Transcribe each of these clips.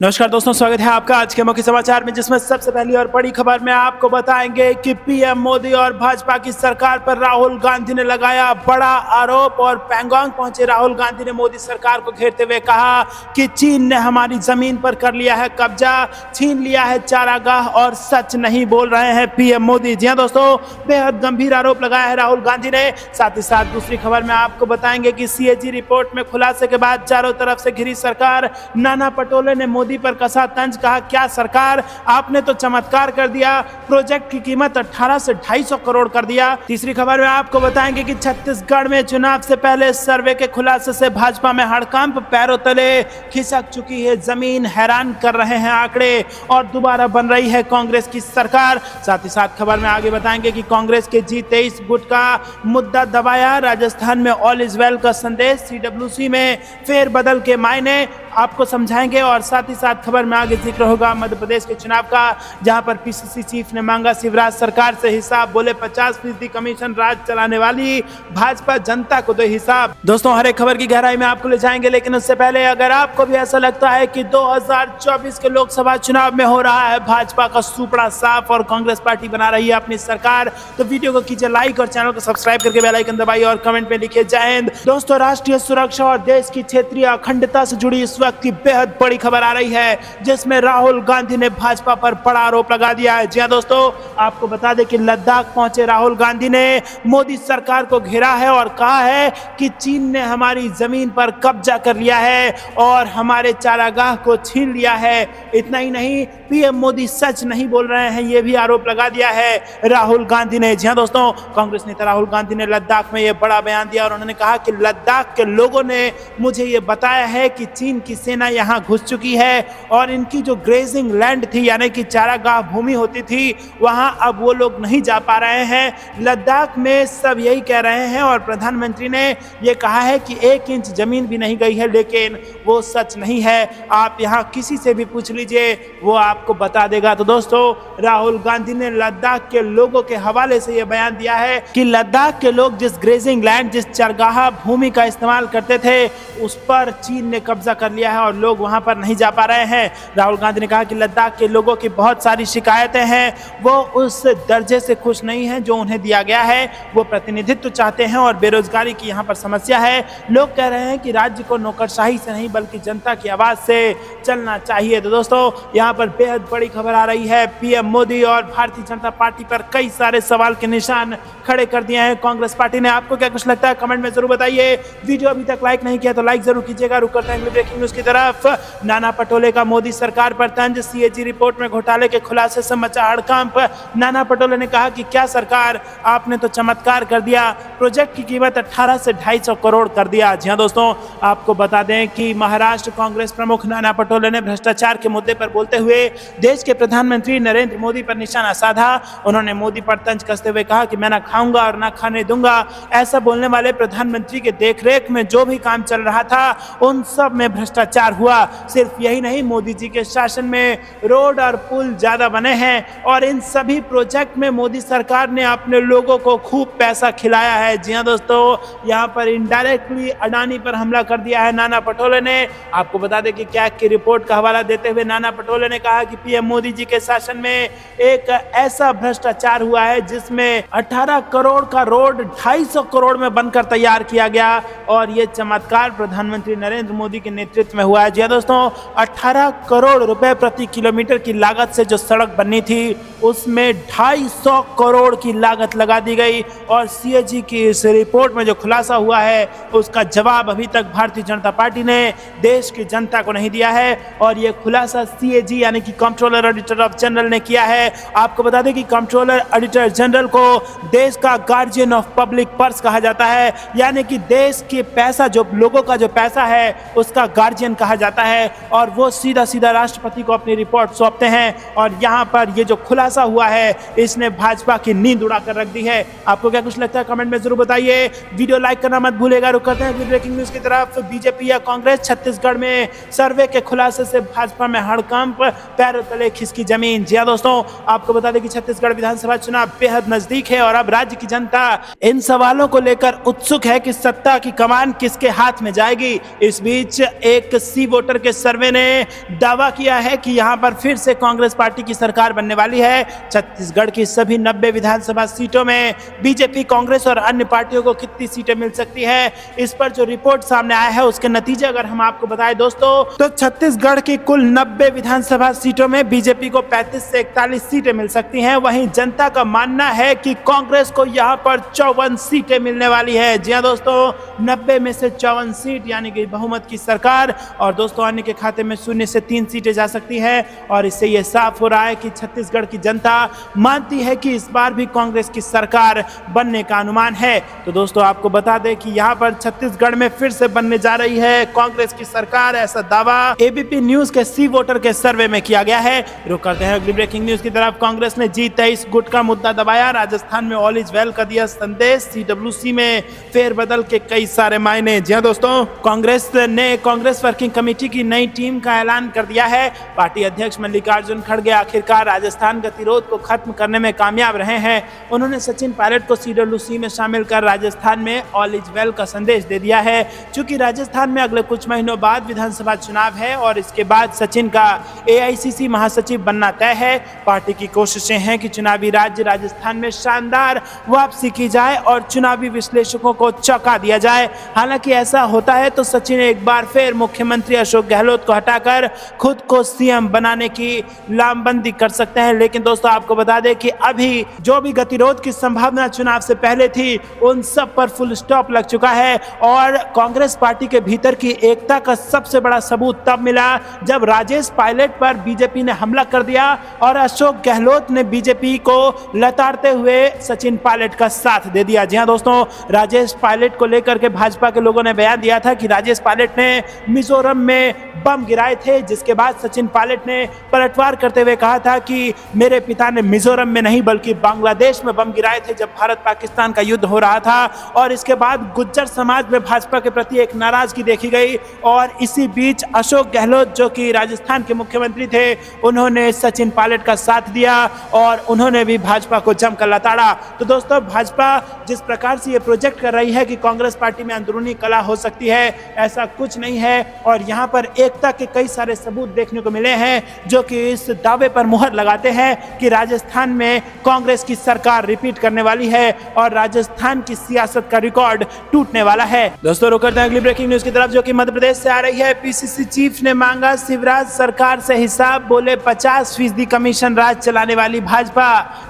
नमस्कार दोस्तों, स्वागत है आपका आज के मुख्य समाचार में, जिसमें सबसे पहली और बड़ी खबर में आपको बताएंगे कि पीएम मोदी और भाजपा की सरकार पर राहुल गांधी ने लगाया बड़ा आरोप। और पैंगोंग पहुंचे राहुल गांधी ने मोदी सरकार को घेरते हुए कहा कि चीन ने हमारी जमीन पर कर लिया है कब्जा, छीन लिया है चारागाह और सच नहीं बोल रहे हैं पीएम मोदी। जी हां दोस्तों, बेहद गंभीर आरोप लगाया है राहुल गांधी ने। साथ ही साथ दूसरी खबर में आपको बताएंगे कि सीएजी रिपोर्ट में खुलासे के बाद चारों तरफ से घिरी सरकार। नाना पटोले ने मोदी पर कसा तंज, कहा क्या सरकार आपने तो चमत्कार कर दिया, प्रोजेक्ट की कीमत 18 से 250 करोड़ कर दिया। तीसरी खबर में आपको बताएंगे कि छत्तीसगढ़ में चुनाव से पहले सर्वे के खुलासे से भाजपा में हड़कंप, पैरों तले खिसक चुकी है जमीन, हैरान कर रहे हैं आंकड़े और दोबारा बन रही है कांग्रेस की सरकार। साथ ही साथ खबर में आगे बताएंगे कि कांग्रेस के G23 गुट का मुद्दा दबाया, राजस्थान में ऑल इज वेल का संदेश, CWC में फेरबदल के मायने आपको समझाएंगे। और साथ ही साथ खबर में आगे जिक्र होगा मध्य प्रदेश के चुनाव का, जहां पर PCC चीफ ने मांगा शिवराज सरकार से हिसाब, बोले 50% कमीशन राज चलाने वाली भाजपा जनता को दो हिसाब। दोस्तों, हर एक खबर की गहराई में आपको ले जाएंगे, लेकिन उससे पहले अगर आपको भी ऐसा लगता है कि 2024 के लोकसभा चुनाव में हो रहा है भाजपा का सुपड़ा साफ और कांग्रेस पार्टी बना रही है अपनी सरकार, तो वीडियो को कीजिए लाइक और चैनल को सब्सक्राइब करके बेल आइकन दबाइए और कमेंट में लिखिए जय हिंद। दोस्तों, राष्ट्रीय सुरक्षा और देश की क्षेत्रीय अखंडता से जुड़ी इस वक्त की बेहद बड़ी खबर आ रही है, जिसमें राहुल गांधी ने भाजपा पर बड़ा आरोप लगा दिया है। जी हां दोस्तों, आपको बता दें कि लद्दाख पहुंचे राहुल गांधी ने मोदी सरकार को घेरा है और कहा है कि चीन ने हमारी जमीन पर कब्जा कर लिया है और हमारे चारागाह को छीन लिया है। इतना ही नहीं, पीएम मोदी सच नहीं बोल रहे हैं, यह भी आरोप लगा दिया है राहुल गांधी ने। जी हां दोस्तों, कांग्रेस नेता राहुल गांधी ने लद्दाख में यह बड़ा बयान दिया और उन्होंने कहा कि लद्दाख के लोगों ने मुझे ये बताया है कि चीन की सेना यहां घुस चुकी है और इनकी जो ग्रेजिंग लैंड थी, यानी कि चारागाह भूमि होती थी, वहां अब वो लोग नहीं जा पा रहे हैं। लद्दाख में सब यही कह रहे हैं और प्रधानमंत्री ने ये कहा है कि 1 इंच जमीन भी नहीं गई है, लेकिन वो सच नहीं है। आप यहां किसी से भी पूछ लीजिए, वो आपको बता देगा। तो दोस्तों, राहुल गांधी ने लद्दाख के लोगों के हवाले से यह बयान दिया है कि लद्दाख के लोग जिस ग्रेजिंग लैंड, जिस चारागाह भूमि का इस्तेमाल करते थे, उस पर चीन ने कब्जा कर लिया है और लोग वहां पर नहीं जा पा रहे हैं। राहुल गांधी ने कहा कि लद्दाख के लोगों की बहुत सारी शिकायतें हैं, वो उस दर्जे से खुश नहीं हैं जो उन्हें दिया गया है। वो प्रतिनिधित्व चाहते हैं और बेरोजगारी की यहाँ पर समस्या है। लोग कह रहे हैं कि राज्य को नौकरशाही से नहीं बल्कि जनता की आवाज से चलना चाहिए। तो दोस्तों, यहाँ पर बेहद बड़ी खबर आ रही है। पीएम मोदी और भारतीय जनता पार्टी पर कई सारे सवाल के निशान खड़े कर दिए हैं कांग्रेस पार्टी ने। आपको क्या कुछ लगता है कमेंट में जरूर बताइए। वीडियो अभी तक लाइक नहीं किया तो लाइक जरूर कीजिएगा। रुक करते हैं ब्रेकिंग न्यूज की तरफ। नाना पटोले का मोदी सरकार पर तंज, सीएजी रिपोर्ट में घोटाले के खुलासे से मचा हड़कंप। नाना पटोले ने कहा कि क्या सरकार आपने तो चमत्कार कर दिया, प्रोजेक्ट की कीमत 18 से 250 करोड़ कर दिया। जी हां दोस्तों, आपको बता दें कि महाराष्ट्र कांग्रेस प्रमुख नाना पटोले ने भ्रष्टाचार के मुद्दे पर बोलते हुए देश के प्रधानमंत्री नरेंद्र मोदी पर निशाना साधा। उन्होंने मोदी पर तंज कसते हुए कहा कि मैं ना खाऊंगा और ना खाने दूंगा। ऐसा बोलने वाले प्रधानमंत्री के देखरेख में जो भी काम चल रहा था, उन सब में भ्रष्टाचार हुआ। सिर्फ यही नहीं, मोदी जी के शासन में रोड और पुल ज्यादा बने हैं और इन सभी प्रोजेक्ट में मोदी सरकार ने अपने लोगों को खूब पैसा खिलाया है। जी हां दोस्तों, यहाँ पर इनडायरेक्टली अडानी पर हमला कर दिया है नाना पटोले ने। आपको बता दें कि कैग की रिपोर्ट का हवाला देते हुए नाना पटोले ने कहा कि पीएम मोदी जी के शासन में एक ऐसा भ्रष्टाचार हुआ है जिसमें 18 करोड़ का रोड 250 करोड़ में बनकर तैयार किया गया और ये चमत्कार प्रधानमंत्री नरेंद्र मोदी के नेतृत्व में हुआ है। जी हां दोस्तों, 18 करोड़ रुपए प्रति किलोमीटर की लागत से जो सड़क बननी थी, उसमें 250 करोड़ की लागत लगा दी गई। और सीएजी की इस रिपोर्ट में जो खुलासा हुआ है, उसका जवाब अभी तक भारतीय जनता पार्टी ने देश की जनता को नहीं दिया है और यह खुलासा सीएजी यानी कि कंट्रोलर ऑडिटर ऑफ जनरल ने किया है। आपको बता दें कि कंट्रोलर ऑडिटर जनरल को देश का गार्जियन ऑफ पब्लिक पर्स कहा जाता है, यानी कि देश के पैसा, जो लोगों का जो पैसा है, उसका गार्जियन कहा जाता है और वो सीधा सीधा राष्ट्रपति को अपनी रिपोर्ट सौंपते हैं। और यहाँ पर ये जो खुलासा हुआ है, इसने भाजपा की नींद उड़ाकर रख दी है। आपको क्या कुछ लगता है कमेंट में जरूर बताइए। वीडियो लाइक करना मत भूलेगा। रुक करते हैं ब्रेकिंग न्यूज की तरफ। बीजेपी या कांग्रेस, छत्तीसगढ़ में सर्वे के खुलासे से भाजपा में हड़कंप, पैरों तले खिसकी जमीन। जी हां दोस्तों, आपको बता दें कि छत्तीसगढ़ विधानसभा चुनाव बेहद नजदीक है और अब राज्य की जनता इन सवालों को लेकर उत्सुक है कि सत्ता की कमान किसके हाथ में जाएगी। इस बीच एक सी वोटर के सर्वे ने दावा किया है कि यहां पर फिर से कांग्रेस पार्टी की सरकार बनने वाली है। छत्तीसगढ़ की सभी 90 विधानसभा सीटों में बीजेपी, कांग्रेस और अन्य पार्टियों को कितनी सीटें मिल सकती है, इस पर जो रिपोर्ट सामने आया है उसके नतीजे अगर हम आपको बताएं दोस्तों, तो छत्तीसगढ़ की कुल 90 विधानसभा सीटों में बीजेपी को 35 से 41 सीटें मिल सकती हैं। वहीं जनता का मानना है कि कांग्रेस को यहां पर 54 सीटें मिलने वाली है। जी हां दोस्तों, 90 में से 54 सीट यानी कि बहुमत की सरकार, और दोस्तों अन्य के खाते में 0 से 3 सीटें जा सकती है। और इससे यह साफ हो रहा है कि छत्तीसगढ़ की जनता मानती है कि इस बार भी कांग्रेस की सरकार बनने का अनुमान है। तो दोस्तों आपको बता दें कि यहां पर छत्तीसगढ़ में फिर से बनने जा रही है कांग्रेस की सरकार, ऐसा दावा एबीपी न्यूज के सी वोटर के सर्वे में किया गया है। रुक करते हैं अगली ब्रेकिंग न्यूज की तरफ। कांग्रेस ने G23 गुट का मुद्दा दबाया, राजस्थान में ऑल इज वेल का दिया संदेश, सीडब्ल्यूसी में फेरबदल के कई सारे मायने। जी हां दोस्तों, कांग्रेस ने कांग्रेस वर्किंग कमेटी की नई टीम का ऐलान कर दिया है। पार्टी अध्यक्ष मल्लिकार्जुन खड़गे आखिरकार राजस्थान गतिरोध को खत्म करने में कामयाब रहे हैं। उन्होंने सचिन पायलट को सीडब्ल्यूसी में शामिल कर राजस्थान में ऑल इज वेल का संदेश दे दिया है। चूंकि राजस्थान में अगले कुछ महीनों बाद विधानसभा चुनाव है और इसके बाद सचिन का AICC महासचिव बनना तय है, पार्टी की कोशिशें हैं कि चुनावी राज्य राजस्थान में शानदार वापसी की जाए और चुनावी विश्लेषकों को चौंका दिया जाए। हालांकि ऐसा होता है तो सचिन एक बार फिर मुख्यमंत्री अशोक गहलोत को हटाकर खुद को सीएम बनाने की लामबंदी कर सकते हैं। लेकिन दोस्तों आपको बता दें कि अभी जो भी गतिरोध की संभावना चुनाव से पहले थी उन सब पर फुल स्टॉप लग चुका है। और कांग्रेस पार्टी के भीतर की एकता का सबसे बड़ा सबूत तब मिला जब राजेश पायलट पर बीजेपी ने हमला कर दिया और अशोक गहलोत ने बीजेपी को लताड़ते हुए सचिन पायलट का साथ दे दिया। जी हां दोस्तों, राजेश पायलट को लेकर के भाजपा के लोगों ने बयान दिया था कि राजेश पायलट ने मिजोरम में बम गिराए थे, जिसके बाद सचिन पायलट ने पलटवार करते हुए कहा था कि मेरे पिता ने मिजोरम में नहीं बल्कि बांग्लादेश में बम गिराए थे जब भारत पाकिस्तान का युद्ध हो रहा था। और इसके बाद गुज्जर समाज में भाजपा के प्रति एक नाराजगी देखी गई और इसी बीच अशोक गहलोत जो कि राजस्थान के मुख्यमंत्री थे, उन्होंने सचिन पायलट का साथ दिया और उन्होंने भी भाजपा को जमकर लताड़ा। तो दोस्तों भाजपा जिस प्रकार से ये प्रोजेक्ट कर रही है कि कांग्रेस पार्टी में अंदरूनी कलह हो सकती है, ऐसा कुछ नहीं है। और यहाँ पर एकता के कई सारे सबूत देखने को मिले हैं जो कि इस दावे पर मुहर लगाते हैं कि राजस्थान में कांग्रेस की सरकार रिपीट करने वाली है और राजस्थान की सियासत का रिकॉर्ड टूटने वाला है। दोस्तों रुक करते हैं अगली ब्रेकिंग न्यूज की तरफ जो कि मध्य प्रदेश से आ रही है। पीसीसी चीफ ने मांगा शिवराज सरकार से हिसाब, बोले 50% कमीशन राज चलाने वाली भाजपा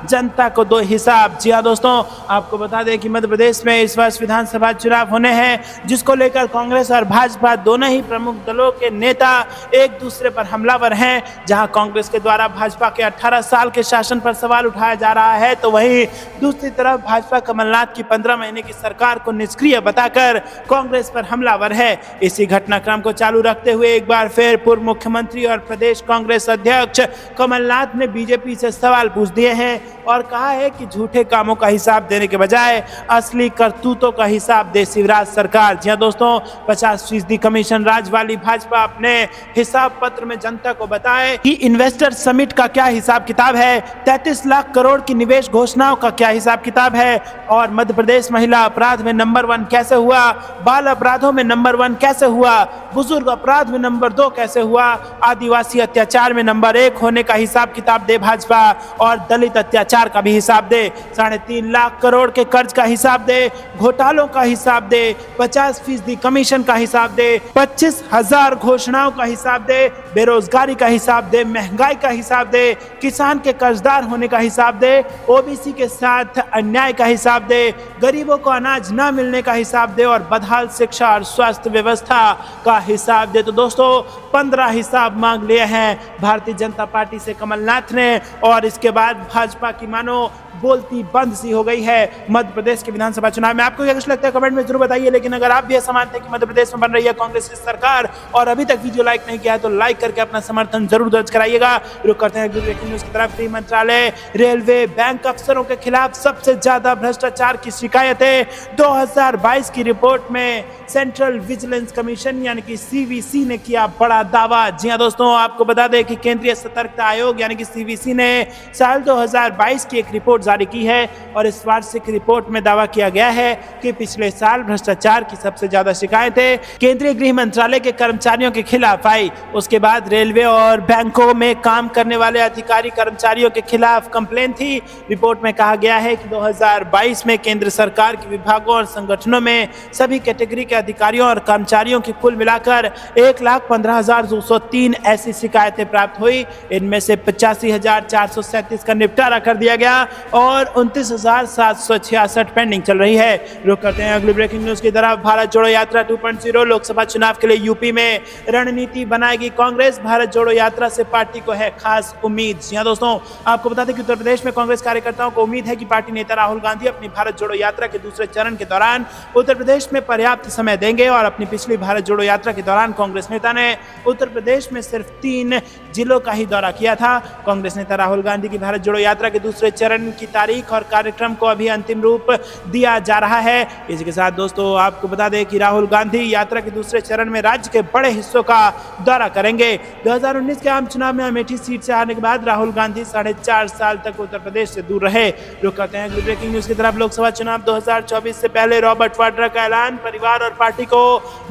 जनता को दो हिसाब। जी हां दोस्तों, आपको बता दें कि मध्य प्रदेश में इस वर्ष विधानसभा चुनाव होने हैं, जिसको लेकर कांग्रेस और भाजपा दोनों ही प्रमुख दलों के नेता एक दूसरे पर हमलावर हैं। जहां कांग्रेस के द्वारा भाजपा के 18 साल के शासन पर सवाल उठाया जा रहा है, तो वहीं दूसरी तरफ भाजपा कमलनाथ की 15 महीने की सरकार को निष्क्रिय बताकर कांग्रेस पर हमलावर है। इसी घटनाक्रम को चालू रखते हुए एक बार फिर पूर्व मुख्यमंत्री और प्रदेश कांग्रेस अध्यक्ष कमलनाथ ने बीजेपी से सवाल पूछ दिए हैं और कहा है कि झूठे कामों का हिसाब देने के बजाय असली करतूतों का हिसाब दे शिवराज सरकार। जी हां दोस्तों, 50% कमीशन राज वाली भाजपा अपने हिसाब पत्र में जनता को बताए कि इन्वेस्टर समिट का क्या हिसाब किताब है, 33 लाख करोड़ की निवेश घोषणाओं का क्या हिसाब किताब है, और मध्य प्रदेश महिला अपराध में नंबर 1 कैसे हुआ, बाल अपराधों में नंबर 1 कैसे हुआ, बुजुर्ग अपराध में नंबर 2 कैसे हुआ, आदिवासी अत्याचार में नंबर 1 होने का हिसाब किताब दे भाजपा और दलित अत्याचार का भी हिसाब दे, 3.5 लाख करोड़ के कर्ज का हिसाब दे, घोटालों का हिसाब दे, 50% कमीशन का हिसाब दे, 25,000 घोषणाओं का हिसाब दे, बेरोजगारी का हिसाब दे, महंगाई का हिसाब दे, किसान के कर्जदार होने का हिसाब दे, ओबीसी के साथ अन्याय का हिसाब दे, गरीबों को अनाज न मिलने का हिसाब दे और बदहाल शिक्षा और स्वास्थ्य व्यवस्था का हिसाब दे। तो दोस्तों 15 हिसाब मांग लिए हैं भारतीय जनता पार्टी से कमलनाथ ने और इसके बाद भाजपा की मानो बोलती बंद सी हो गई है मध्य प्रदेश के विधानसभा चुनाव में। आपको क्या कुछ लगता है कमेंट में जरूर बताइए। लेकिन अगर आप भी ऐसा मानते हैं कि मध्य प्रदेश में बन रही है कांग्रेस की सरकार और अभी तक वीडियो लाइक नहीं किया है तो लाइक करके अपना समर्थन जरूर दर्ज कराइएगा। रुक करते हैं ब्रेकिंग न्यूज की तरफ। गृह मंत्रालय, रेलवे, बैंक अफसरों के खिलाफ सबसे ज्यादा भ्रष्टाचार की शिकायतें। 2022 की रिपोर्ट में सेंट्रल विजिलेंस कमीशन यानी कि CVC ने किया बड़ा दावा। जी हां दोस्तों, आपको बता दें कि केंद्रीय सतर्कता आयोग यानी कि CVC ने साल 2022 की एक रिपोर्ट जारी की है और इस वार्षिक रिपोर्ट में दावा किया गया है कि पिछले साल भ्रष्टाचार की सबसे ज्यादा शिकायतें केंद्रीय गृह मंत्रालय के कर्मचारियों के खिलाफ सफाई। उसके बाद रेलवे और बैंकों में काम करने वाले अधिकारी कर्मचारियों के खिलाफ कंप्लेन थी। रिपोर्ट में कहा गया है कि 2022 में केंद्र सरकार के विभागों और संगठनों में सभी कैटेगरी के अधिकारियों और कर्मचारियों की कुल मिलाकर 1,15,203 ऐसी शिकायतें प्राप्त हुई। इनमें से 85,437 का निपटारा कर दिया गया और 29,766 पेंडिंग चल रही है। रुक करते हैं अगली ब्रेकिंग न्यूज की तरफ। भारत जोड़ो यात्रा 2.0 लोकसभा चुनाव के लिए यूपी में रणनीति बनाएगी कांग्रेस। भारत जोड़ो यात्रा से पार्टी को है खास उम्मीद। जी हां दोस्तों, आपको बता दें कि उत्तर प्रदेश में कांग्रेस कार्यकर्ताओं को उम्मीद है कि पार्टी नेता राहुल गांधी अपनी भारत जोड़ो यात्रा के दूसरे चरण के दौरान उत्तर प्रदेश में पर्याप्त समय देंगे। और अपनी पिछली भारत जोड़ो यात्रा के दौरान कांग्रेस नेता ने उत्तर प्रदेश में सिर्फ 3 जिलों का ही दौरा किया था। कांग्रेस नेता राहुल गांधी की भारत जोड़ो यात्रा के दूसरे चरण की तारीख और कार्यक्रम को अभी अंतिम रूप दिया जा रहा है। इसी के साथ दोस्तों आपको बता दें कि राहुल गांधी यात्रा के दूसरे चरण में राज्य के बड़े हिस्सों का दौरा करेंगे। 2019 के आम चुनाव में अमेठी सीट से हारने के बाद राहुल गांधी 4.5 साल तक उत्तर प्रदेश से दूर रहे। रुक करते हैं अगली ब्रेकिंग न्यूज की तरफ। लोकसभा चुनाव 2024 से पहले रॉबर्ट वाड्रा का ऐलान, परिवार और पार्टी को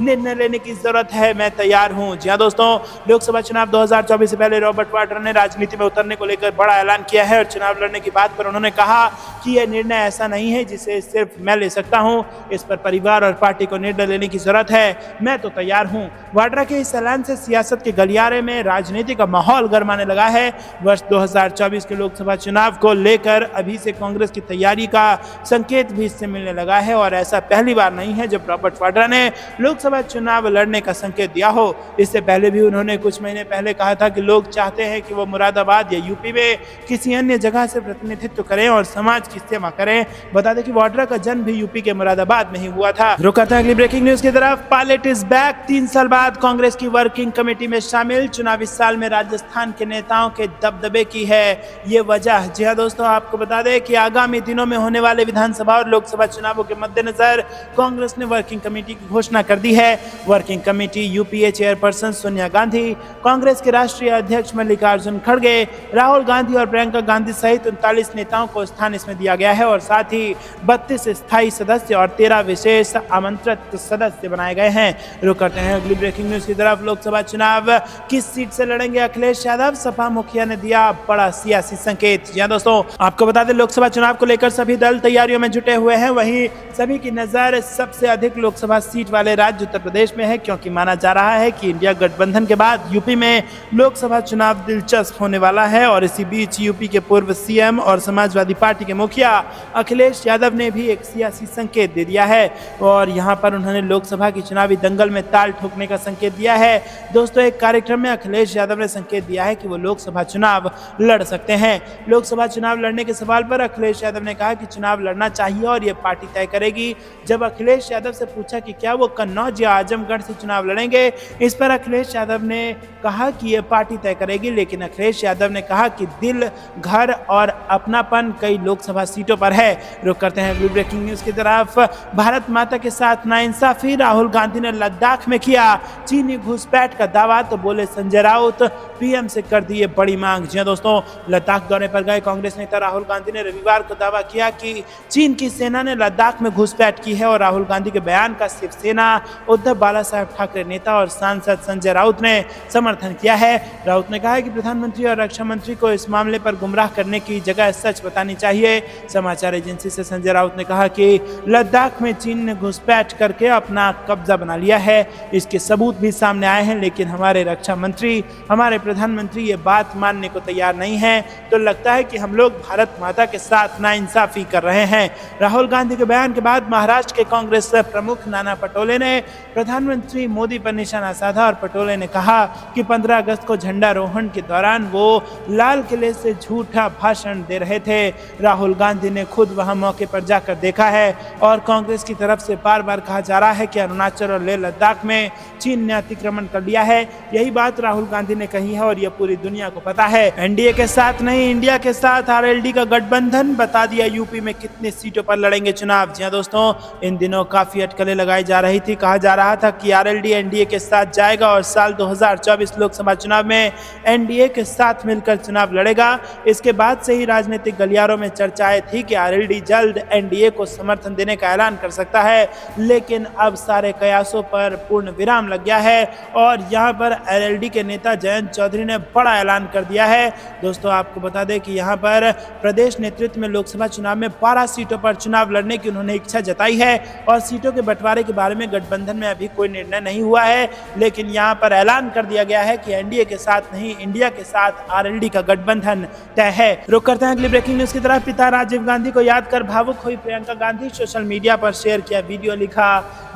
निर्णय लेने की जरूरत है, मैं तैयार हूं। जी हां दोस्तों, लोकसभा चुनाव 2024 से पहले रॉबर्ट वाड्रा ने राजनीति में उतरने को लेकर बड़ा ऐलान किया है और चुनाव लड़ने की बात पर उन्होंने कहा कि यह निर्णय ऐसा नहीं है जिसे सिर्फ मैं ले सकता हूं, इस पर परिवार और पार्टी को निर्णय लेने की जरूरत है, मैं तो तैयार हूं। वाड्रा के इस ऐलान से सियासत के गलियारे में राजनीति का माहौल गरमाने लगा है। वर्ष 2024 के लोकसभा चुनाव को लेकर अभी से कांग्रेस की तैयारी का संकेत भी इससे मिलने लगा है और ऐसा पहली बार नहीं है जब रॉबर्ट वाड्रा ने लोकसभा चुनाव लड़ने का संकेत दिया हो। इससे पहले भी उन्होंने कुछ महीने पहले कहा था कि लोग चाहते हैं कि वो मुरादाबाद या यूपी में किसी अन्य जगह से प्रतिनिधित्व करें और समाज की सेवा करें। बता दें कि वाड्रा का जन्म भी यूपी के मुरादाबाद में ही हुआ था। रुका था अगली ब्रेकिंग न्यूज की तरफ। पायलट इज बैक, 3 साल बाद कांग्रेस की वर्किंग कमेटी में शामिल। चुनावी साल में राजस्थान के नेताओं के दबदबे की है ये वजह। जी हां दोस्तों, आपको बता दें कि आगामी दिनों में होने वाले विधानसभा और लोकसभा चुनावों के मद्देनजर कांग्रेस ने वर्किंग कमेटी की घोषणा कर दी है। Working committee UPA chairperson Sonia Gandhi, Congress के राष्ट्रीय अध्यक्ष मल्लिकार्जुन खड़गे, राहुल गांधी और प्रियंका गांधी सहित 39 नेताओं को स्थान इसमें दिया गया है और साथ ही 32 स्थायी सदस्य और 13 विशेष आमंत्रित सदस्य बनाए गए हैं। रुक करते हैं अगली ब्रेकिंग न्यूज की तरफ। लोकसभा चुनाव किस सीट से लड़ेंगे अखिलेश यादव, सपा मुखिया ने दिया बड़ा सियासी संकेत। जी हां दोस्तों, आपको बता दें लोकसभा चुनाव को लेकर सभी दल तैयारियों में जुटे हुए हैं। वहीं सभी की नजर सबसे अधिक लोकसभा सीट वाले राज्य उत्तर प्रदेश में है, क्योंकि माना जा रहा है कि इंडिया गठबंधन के बाद यूपी में लोकसभा चुनाव दिलचस्प होने वाला है। और इसी बीच यूपी के पूर्व सीएम और समाजवादी पार्टी के मुखिया अखिलेश यादव ने भी एक सियासी संकेत दे दिया है और यहां पर उन्होंने लोकसभा की चुनावी दंगल में ताल ठोकने का संकेत दिया है। दोस्तों, एक कार्यक्रम में अखिलेश यादव ने संकेत दिया है कि वो लोकसभा चुनाव लड़ सकते हैं। लोकसभा चुनाव लड़ने के सवाल पर अखिलेश यादव ने कहा कि चुनाव लड़ना चाहिए और ये पार्टी तय करेगी। जब अखिलेश यादव से पूछा कि क्या वो कन्नौज या आजमगढ़ से चुनाव लड़ेंगे, इस पर अखिलेश यादव ने कहा कि ये पार्टी तय करेगी। लेकिन अखिलेश यादव ने कहा कि दिल, घर और अपनापन कई लोकसभा सीटों पर है। रुक करते हैं अगली ब्रेकिंग न्यूज की तरफ। भारत माता के साथ नाइंसाफी, राहुल गांधी ने लद्दाख में किया चीनी घुसपैठ का दावा, तो बोले संजय राउत पीएम से कर दी बड़ी मांग। जी दोस्तों, लद्दाख दौरे पर गए कांग्रेस नेता राहुल गांधी ने रविवार को दावा किया कि चीन की सेना ने लद्दाख में घुसपैठ की है और राहुल गांधी के बयान का शिवसेना, उद्धव बाला साहब ठाकरे नेता और सांसद संजय राउत ने समर्थन किया है। राउत ने कहा है कि प्रधानमंत्री और रक्षा मंत्री को इस मामले पर गुमराह करने की जगह सच बतानी चाहिए। समाचार एजेंसी से संजय राउत ने कहा कि लद्दाख में चीन ने घुसपैठ करके अपना कब्जा बना लिया है, इसके सबूत भी सामने आए हैं, लेकिन हमारे रक्षा मंत्री, हमारे प्रधानमंत्री ये बात मानने को तैयार नहीं है। तो लगता है कि हम लोग भारत माता के साथ नाइंसाफी कर रहे हैं। राहुल गांधी के बयान के बाद महाराष्ट्र के कांग्रेस प्रमुख नाना पटोले ने प्रधानमंत्री मोदी पर निशाना साधा और पटोले ने कहा कि 15 अगस्त को झंडारोहण के दौरान वो लाल किले से झूठा भाषण दे रहे थे। राहुल गांधी ने खुद वहां मौके पर जाकर देखा है और कांग्रेस की तरफ से बार बार कहा जा रहा है कि अरुणाचल और लेह लद्दाख में चीन ने अतिक्रमण कर लिया है। यही बात राहुल गांधी ने कही है और यह पूरी दुनिया को पता है। एनडीए के साथ नहीं, इंडिया के साथ आरएलडी का गठबंधन, बता दिया यूपी में कितने सीटों पर लड़ेंगे चुनाव। जी दोस्तों, इन दिनों काफी अटकलें लगाई जा रही थी। कहा जा रहा था कि आरएलडी एनडीए के साथ जाएगा और साल 2024 लोकसभा चुनाव में एनडीए के साथ मिलकर चुनाव लड़ेगा। इसके बाद से ही राजनीतिक गलियारों में चर्चाएं थी कि आरएलडी जल्द एनडीए को समर्थन देने का ऐलान कर सकता है, लेकिन अब सारे कयासों पर पूर्ण विराम लग गया है और यहाँ पर एलएलडी के नेता जयंत चौधरी ने बड़ा ऐलान कर दिया है। दोस्तों आपको बता दें कि यहाँ पर प्रदेश नेतृत्व में लोकसभा चुनाव में 12 सीटों पर चुनाव लड़ने की उन्होंने इच्छा जताई है और सीटों के बंटवारे के बारे में गठबंधन में अभी कोई निर्णय नहीं हुआ है, लेकिन यहाँ पर ऐलान कर दिया गया है कि एनडीए के साथ नहीं, इंडिया के साथ आरएलडी का गठबंधन तय है। रुक करते हैं अगली ब्रेकिंग न्यूज की तरफ। पिता राजीव गांधी को याद कर भावुक हुई प्रियंका गांधी, सोशल मीडिया पर शेयर किया वीडियो, लिखा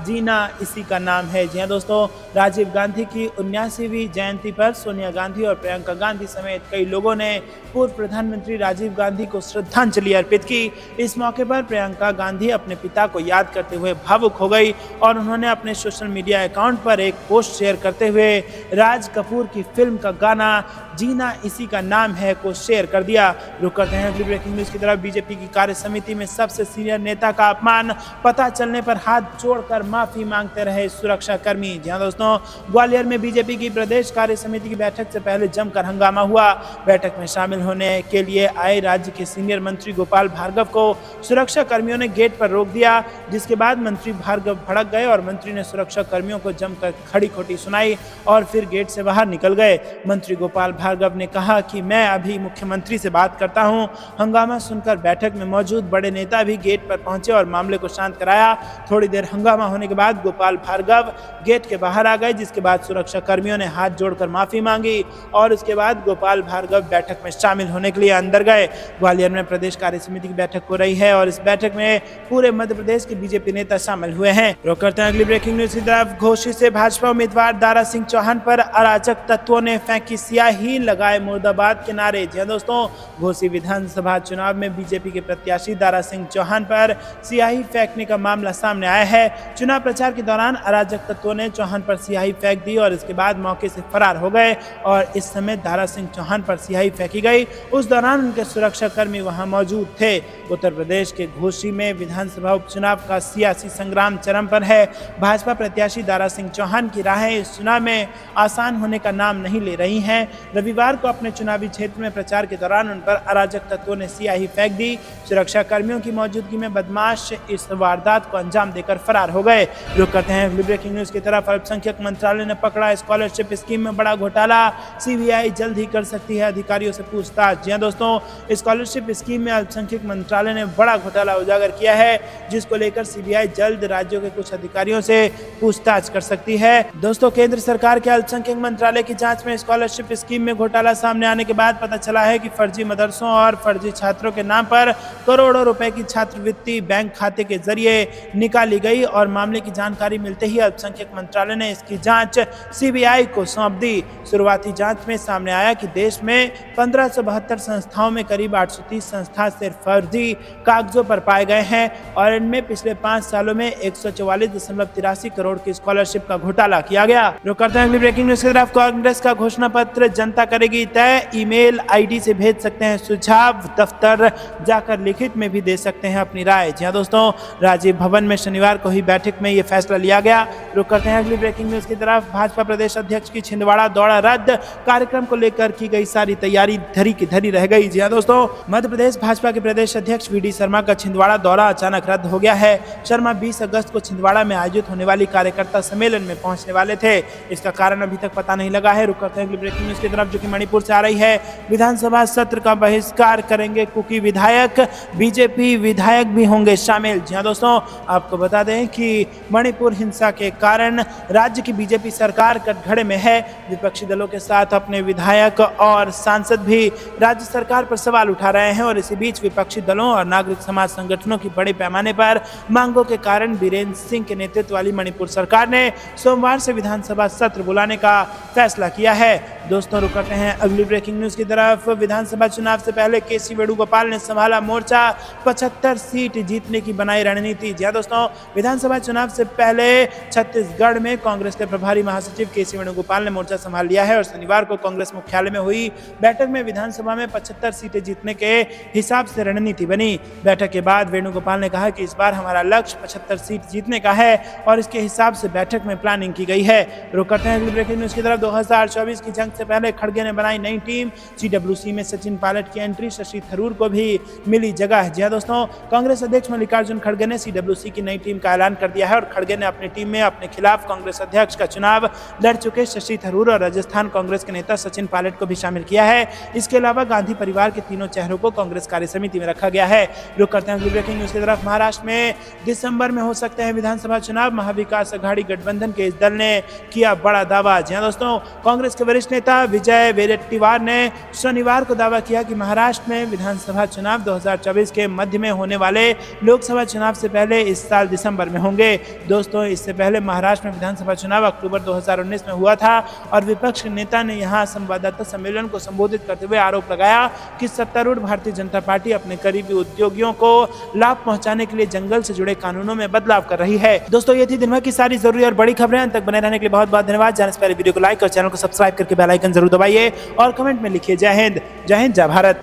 जीना इसी का नाम है। जी हाँ दोस्तों, राजीव गांधी की 79वीं जयंती पर सोनिया गांधी और प्रियंका गांधी समेत कई लोगों ने पूर्व प्रधानमंत्री राजीव गांधी को श्रद्धांजलि अर्पित की। इस मौके पर प्रियंका गांधी अपने पिता को याद करते हुए भावुक हो गई और उन्होंने अपने सोशल मीडिया अकाउंट पर एक पोस्ट शेयर करते हुए राज कपूर की फिल्म का गाना जीना इसी का नाम है को शेयर कर दिया। रुक करते हैं अगली ब्रेकिंग न्यूज की तरफ। बीजेपी की कार्य समिति में सबसे सीनियर नेता का अपमान, पता चलने पर हाथ जोड़कर माफी मांगते रहे सुरक्षा कर्मी। जी हाँ दोस्तों, ग्वालियर में बीजेपी की प्रदेश कार्य समिति की बैठक से पहले जमकर हंगामा हुआ। बैठक में शामिल होने के लिए आए राज्य के सीनियर मंत्री गोपाल भार्गव को सुरक्षा कर्मियों ने गेट पर रोक दिया, जिसके बाद मंत्री भार्गव भड़क गए और मंत्री ने सुरक्षा कर्मियों को जमकर खड़ी खोटी सुनाई और फिर गेट से बाहर निकल गए। मंत्री गोपाल भार्गव ने कहा कि मैं अभी मुख्यमंत्री से बात करता हूं। हंगामा सुनकर बैठक में मौजूद बड़े नेता भी गेट पर पहुंचे और मामले को शांत कराया। थोड़ी देर हंगामा होने के बाद गोपाल भार्गव गेट के बाहर आ गए, जिसके बाद सुरक्षा कर्मियों ने हाथ जोड़कर माफी मांगी और उसके बाद गोपाल भार्गव बैठक में शामिल होने के लिए अंदर गए। ग्वालियर में प्रदेश कार्य समिति की बैठक हो रही है और इस बैठक में पूरे मध्य प्रदेश के बीजेपी नेता शामिल हुए हैं। रुक करते हैं अगली ब्रेकिंग न्यूज की तरफ। घोषी से भाजपा उम्मीदवार दारा सिंह चौहान पर अराजक तत्वों ने फेंकी स्याही, लगाए मुर्दाबाद के नारे। जी दोस्तों, घोसी विधानसभा चुनाव में बीजेपी के प्रत्याशी दारा सिंह चौहान पर स्याही फेंकने का मामला सामने आया है। चुनाव प्रचार के दौरान अराजक तत्वों ने चौहान पर स्याही फेंक दी और इसके बाद मौके से फरार हो गए और इस समय दारा सिंह चौहान पर स्याही फेंकी गई। उस दौरान उनके सुरक्षा कर्मी वहां मौजूद थे। उत्तर प्रदेश के घोसी में विधानसभा उपचुनाव का सियासी संग्राम चरम पर है। भाजपा प्रत्याशी दारा सिंह चौहान की राहें इस चुनाव में आसान होने का नाम नहीं ले रही हैं। रविवार को अपने चुनावी क्षेत्र में प्रचार के दौरान उन पर अराजक तत्वों ने स्याही फेंक दी। सुरक्षा कर्मियों की मौजूदगी में बदमाश इस वारदात को अंजाम देकर फरार हो गए। रुक करते हैं अगली ब्रेकिंग न्यूज की तरफ। अल्पसंख्यक मंत्रालय ने पकड़ा स्कॉलरशिप स्कीम में बड़ा घोटाला, सीबीआई जल्द ही कर सकती है अधिकारियों से पूछताछ। जी दोस्तों, स्कॉलरशिप स्कीम में अल्पसंख्यक मंत्रालय ने बड़ा घोटाला उजागर किया है, जिसको लेकर सीबीआई जल्द राज्यों के कुछ अधिकारियों से पूछताछ कर सकती है। दोस्तों, केंद्र सरकार के अल्पसंख्यक मंत्रालय की जांच में स्कॉलरशिप स्कीम में घोटाला सामने आने के बाद पता चला है कि फर्जी मदरसों और फर्जी छात्रों के नाम पर करोड़ों रुपए की छात्रवृत्ति बैंक खाते के जरिए निकाली गई और मामले की जानकारी मिलते ही अल्पसंख्यक मंत्रालय ने इसकी जांच सीबीआई को सौंप दी। शुरुआती जांच में सामने आया कि देश में 1572 संस्थाओं में करीब 830 संस्था सिर्फ फर्जी कागजों पर पाए गए हैं और इनमें पिछले 5 सालों में 144.83 करोड़ की स्कॉलरशिप का घोटाला किया गया। रुक करते हैं अगली ब्रेकिंग न्यूज की तरफ। कांग्रेस का घोषणा पत्र जनता करेगी तय, ईमेल आईडी से भेज सकते हैं सुझाव, दफ्तर जाकर लिखित में भी दे सकते हैं अपनी राय। जी दोस्तों, राजीव भवन में शनिवार को ही बैठक में यह फैसला लिया गया। रुक करते हैं अगली ब्रेकिंग न्यूज की तरफ। भाजपा प्रदेश अध्यक्ष की छिंदवाड़ा दौरा रद्द, कार्यक्रम को लेकर की गई सारी तैयारी धरी की धरी रह गई। जी दोस्तों, मध्य प्रदेश भाजपा के प्रदेश अध्यक्ष वीडी शर्मा का छिंदवाड़ा दौरा अचानक रद्द हो गया है। शर्मा 20 अगस्त को छिंदवाड़ा में आयोजित होने वाली कार्यकर्ता सम्मेलन में पहुंचने वाले थे। इसका कारण अभी तक पता नहीं लगा है। रुक करते हैं अगली ब्रेकिंग न्यूज की तरफ, जो कि मणिपुर से आ रही है। विधानसभा सत्र का बहिष्कार करेंगे कुकी विधायक, बीजेपी विधायक भी होंगे शामिल। जी दोस्तों, आपको बता दें कि मणिपुर हिंसा के कारण राज्य की बीजेपी सरकार कटघरे में है। विपक्षी दलों के साथ अपने विधायक और सांसद भी राज्य सरकार पर सवाल उठा रहे हैं और इसी बीच विपक्षी दलों और नागरिक समाज संगठनों की बड़े पैमाने पर मांगों के कारण बीरेंद्र सिंह के नेतृत्व वाली मणिपुर सरकार ने सोमवार से विधानसभा सत्र बुलाने का फैसला किया है। दोस्तों, रुक करते हैं अगली ब्रेकिंग न्यूज की तरफ। विधानसभा चुनाव से पहले केसी वेणुगोपाल ने संभाला मोर्चा, 75 सीट जीतने की बनाई रणनीति। जी दोस्तों, विधानसभा चुनाव से पहले छत्तीसगढ़ में कांग्रेस के प्रभारी महासचिव केसी वेणुगोपाल ने मोर्चा संभाल लिया है और शनिवार को कांग्रेस मुख्यालय में हुई बैठक में विधानसभा में 75 सीटें जीतने के हिसाब से रणनीति बनी। बैठक के बाद वेणुगोपाल ने कहा कि इस बार हमारा लक्ष्य 75 सीट जीतने का है और इसके हिसाब से बैठक में प्लानिंग की गई है। रुक करते हैं अगली ब्रेकिंग न्यूज की तरफ। 2024 की जंग से पहले खड़ा खड़गे ने बनाई नई टीम। CWC में सचिन पायलट की एंट्री, शशि थरूर को भी मिली जगह। जी हां दोस्तों, कांग्रेस अध्यक्ष मल्लिकार्जुन खड़गे ने CWC की नई टीम का ऐलान कर दिया है और खड़गे ने अपनी टीम में अपने खिलाफ कांग्रेस अध्यक्ष का चुनाव लड़ चुके शशि थरूर और राजस्थान कांग्रेस के नेता सचिन पायलट को भी शामिल किया है। इसके अलावा गांधी परिवार के तीनों चेहरों को कांग्रेस कार्य समिति में रखा गया है। रुक करते हैं ब्रेकिंग न्यूज की तरफ। महाराष्ट्र में दिसंबर में हो सकते हैं विधानसभा चुनाव, महाविकास अघाड़ी गठबंधन के इस दल ने किया बड़ा दावा। जी हां दोस्तों, कांग्रेस के वरिष्ठ नेता विजय वेडेट्टीवार ने शनिवार को दावा किया कि महाराष्ट्र में विधानसभा चुनाव 2024 के मध्य में होने वाले लोकसभा चुनाव से पहले इस साल दिसंबर में होंगे। दोस्तों, इससे पहले महाराष्ट्र में विधानसभा चुनाव अक्टूबर 2019 में हुआ था और विपक्ष के नेता ने यहां संवाददाता सम्मेलन को संबोधित करते हुए आरोप लगाया कि सत्तारूढ़ भारतीय जनता पार्टी अपने करीबी उद्योगियों को लाभ पहुंचाने के लिए जंगल से जुड़े कानूनों में बदलाव कर रही है। दोस्तों, ये थी दिन भर की सारी जरूरी और बड़ी खबरें। अंत तक बने रहने के लिए बहुत बहुत धन्यवाद। जाने से पहले वीडियो को लाइक और चैनल को सब्सक्राइब करके बेल आइकन जरूर दबाइए और कमेंट में लिखिए जय हिंद, जय भारत।